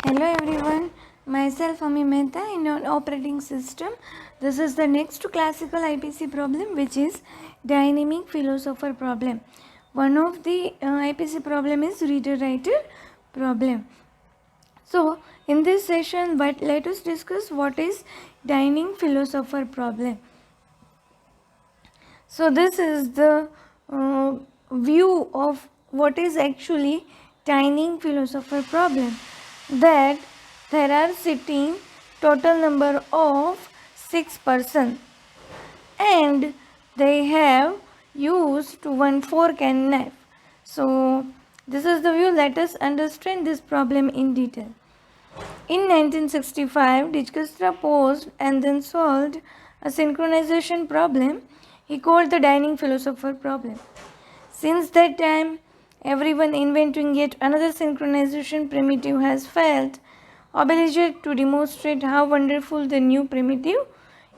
Hello everyone, myself Ami Mehta in an operating system. This is the next classical IPC problem, which is dynamic philosopher problem. One of the IPC problem is reader-writer problem. So in this session, let us discuss what is dynamic philosopher problem. So this is the view of what is actually dynamic philosopher problem. That there are sitting total number of 6 persons and they have used one fork and knife. So this is the view. Let us understand this problem in detail. In 1965, Dijkstra posed and then solved a synchronization problem he called the dynamic philosopher problem. Since that time, everyone inventing yet another synchronization primitive has felt obliged to demonstrate how wonderful the new primitive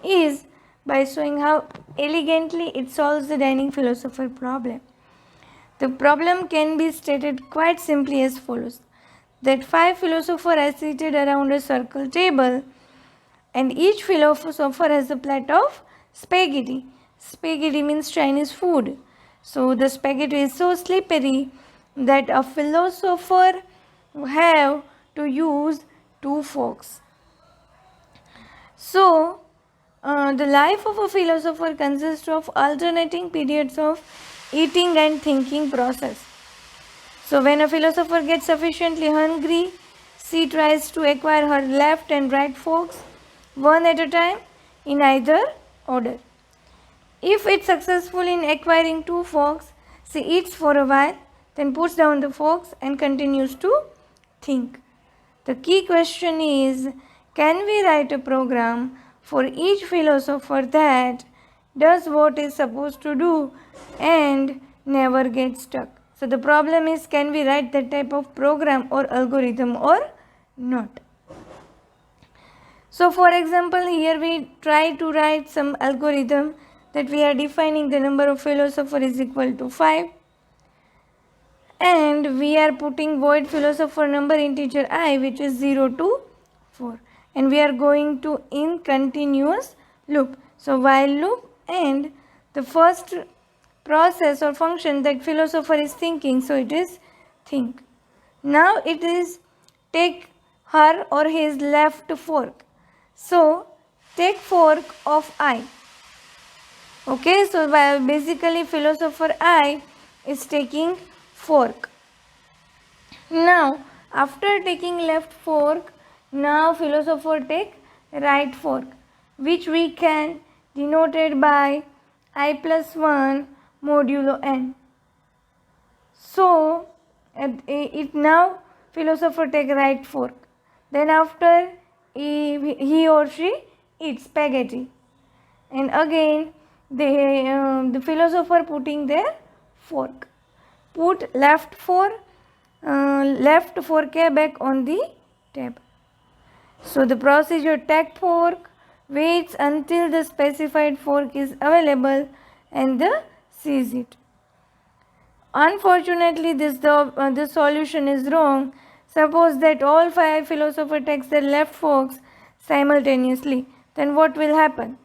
is by showing how elegantly it solves the dynamic philosopher problem. The problem can be stated quite simply as follows: that 5 philosophers are seated around a circle table and each philosopher has a plate of spaghetti. Spaghetti means Chinese food. So the spaghetti is so slippery that a philosopher have to use 2 forks. So the life of a philosopher consists of alternating periods of eating and thinking process. So when a philosopher gets sufficiently hungry, she tries to acquire her left and right forks one at a time in either order. If it's successful in acquiring 2 forks, she eats for a while, then puts down the forks and continues to think. The key question is, can we write a program for each philosopher that does what is supposed to do and never gets stuck? So the problem is, can we write that type of program or algorithm or not? So for example, here we try to write some algorithm that we are defining the number of philosophers is equal to 5 and we are putting void philosopher number integer I, which is 0 to 4, and we are going to in continuous loop. So while loop, and the first process or function that philosopher is thinking, so it is think. Now it is take her or his left fork. So take fork of I. Okay, so basically philosopher I is taking fork. Now after taking left fork, now philosopher take right fork, which we can denoted by I plus 1 modulo n. So it now philosopher take right fork. Then after he or she eats spaghetti, and again the philosopher putting their fork. Put left fork back on the table. So the procedure take fork, waits until the specified fork is available and seize it. Unfortunately, the solution is wrong. Suppose that all 5 philosophers takes their left forks simultaneously. Then what will happen?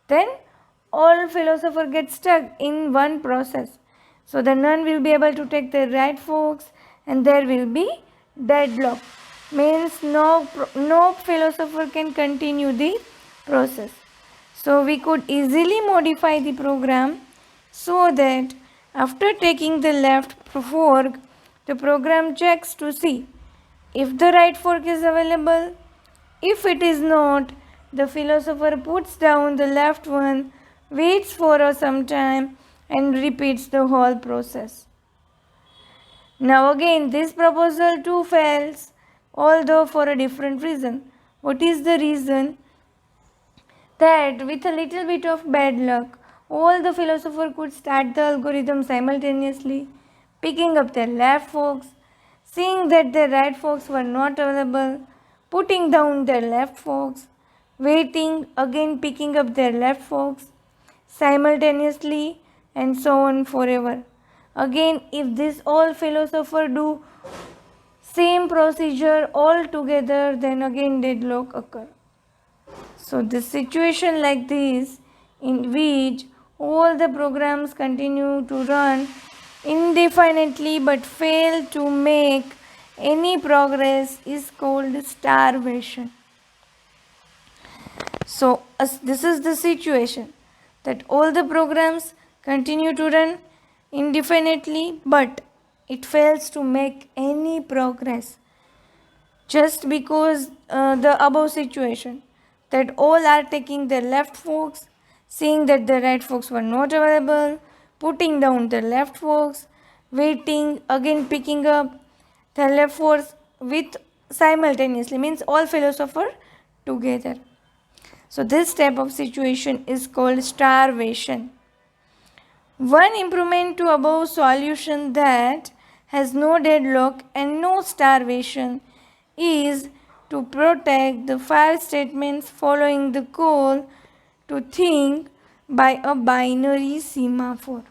Then all philosophers get stuck in one process. So the none will be able to take their right forks and there will be deadlock. Means no philosopher can continue the process. So we could easily modify the program so that after taking the left fork, the program checks to see if the right fork is available. If it is not, the philosopher puts down the left one, waits for some time and repeats the whole process. Now again, this proposal too fails, although for a different reason. What is the reason? That with a little bit of bad luck, all the philosophers could start the algorithm simultaneously, picking up their left forks, seeing that their right forks were not available, putting down their left forks, waiting, again picking up their left forks simultaneously, and so on forever. Again, if this all philosophers do same procedure all together, then again deadlock occur. So this situation like this, in which all the programs continue to run indefinitely but fail to make any progress, is called starvation. So this is the situation, that all the programs continue to run indefinitely but it fails to make any progress, just because the above situation, that all are taking their left forks, seeing that the right forks were not available, putting down the left forks, waiting, again picking up the left forks with simultaneously, means all philosopher together. So this type of situation is called starvation. One improvement to above solution that has no deadlock and no starvation is to protect the 5 statements following the call to think by a binary semaphore.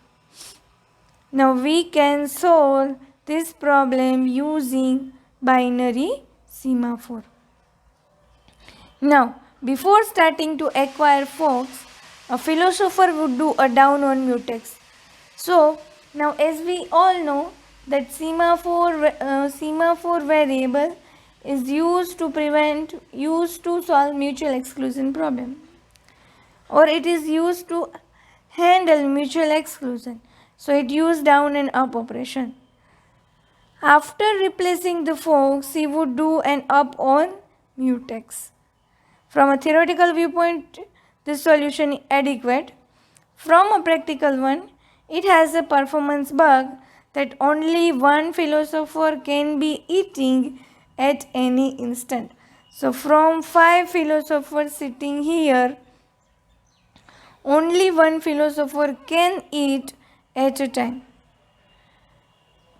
Now we can solve this problem using binary semaphore. Now, before starting to acquire forks, a philosopher would do a down on mutex. So, now as we all know that semaphore variable is used to solve mutual exclusion problem, or it is used to handle mutual exclusion. So it used down and up operation. After replacing the forks, he would do an up on mutex. From a theoretical viewpoint, this solution is adequate. From a practical one, it has a performance bug that only one philosopher can be eating at any instant. So from 5 philosophers sitting here, only one philosopher can eat at a time,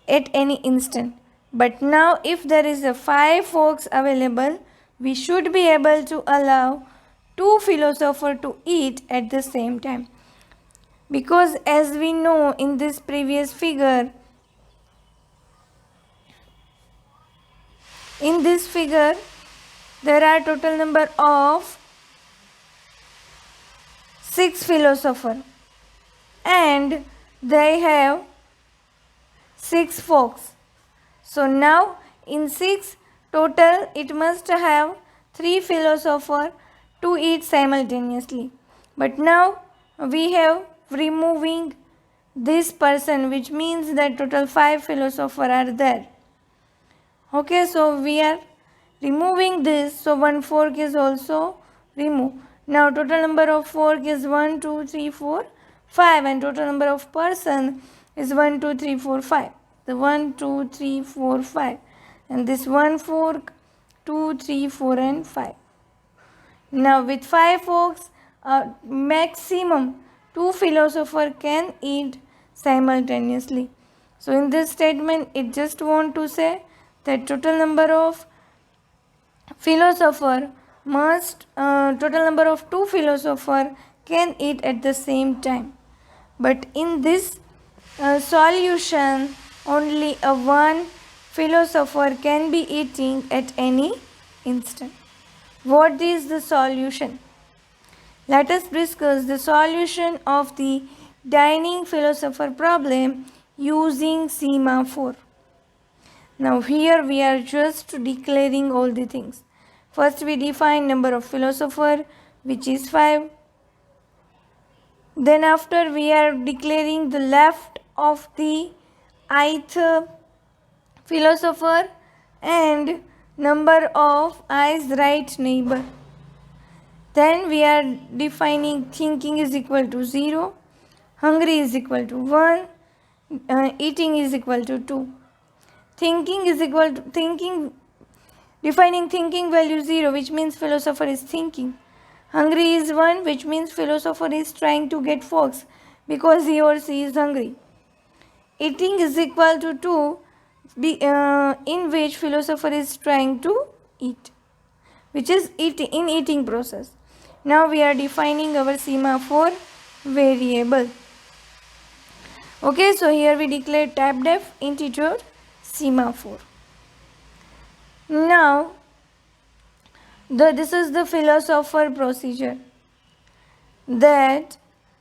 at any instant. But now if there is a 5 forks available, we should be able to allow 2 philosophers to eat at the same time. Because as we know in this previous figure, there are total number of 6 philosophers and they have 6 forks. So now in 6 total it must have 3 philosophers to eat simultaneously. But now we have removing this person, which means that total 5 philosophers are there. Okay, so we are removing this, so one fork is also removed. Now total number of fork is 1, 2, 3, 4, 5 and total number of person is 1, 2, 3, 4, 5. The 1, 2, 3, 4, 5 and this one fork 2, 3, 4 and 5. Now with 5 forks, maximum 2 philosophers can eat simultaneously. So in this statement it just want to say that total number of total number of 2 philosophers can eat at the same time. But in this solution, only a 1 philosopher can be eating at any instant. What is the solution? Let us discuss the solution of the dining philosopher problem using semaphore. Now here we are just declaring all the things. First we define number of philosopher, which is 5. Then after we are declaring the left of the ith philosopher and number of i's right neighbor. Then we are defining thinking is equal to 0, hungry is equal to 1, eating is equal to 2. Defining thinking value 0, which means philosopher is thinking. Hungry is 1, which means philosopher is trying to get fox because he or she is hungry. Eating is equal to 2, in which philosopher is trying to eat, which is eating process. Now we are defining our semaphore variable. Okay, so here we declare type def integer semaphore. Now, this is the philosopher procedure, that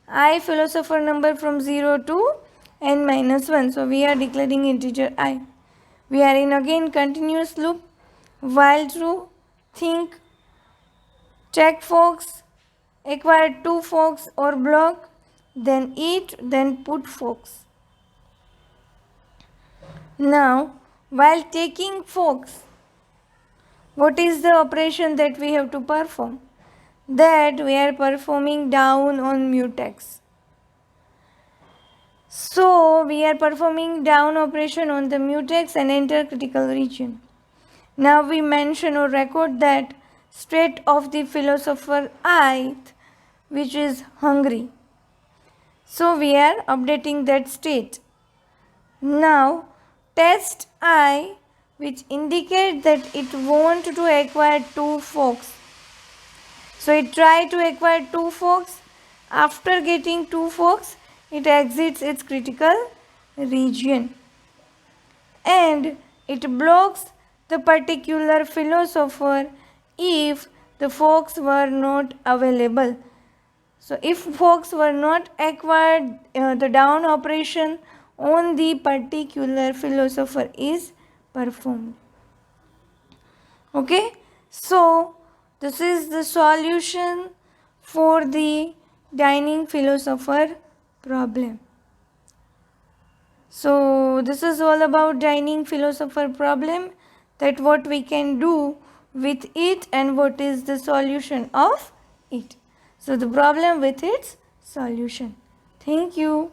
I philosopher number from 0 to n minus 1. So we are declaring integer I. We are in again continuous loop. While true, think, check forks, acquire 2 forks or block, then eat, then put forks. Now, while taking forks, what is the operation that we have to perform? That we are performing down on mutex. So we are performing down operation on the mutex and enter critical region. Now we mention or record that state of the philosopher ith, which is hungry. So we are updating that state. Now test I, which indicates that it wants to acquire 2 forks. So it tries to acquire 2 forks. After getting 2 forks, it exits its critical region and it blocks the particular philosopher if the forks were not available. So if forks were not acquired, the down operation on the particular philosopher is performed. Okay, so this is the solution for the dining philosopher problem. So this is all about dining philosopher problem, that what we can do with it and what is the solution of it. So the problem with its solution. Thank you.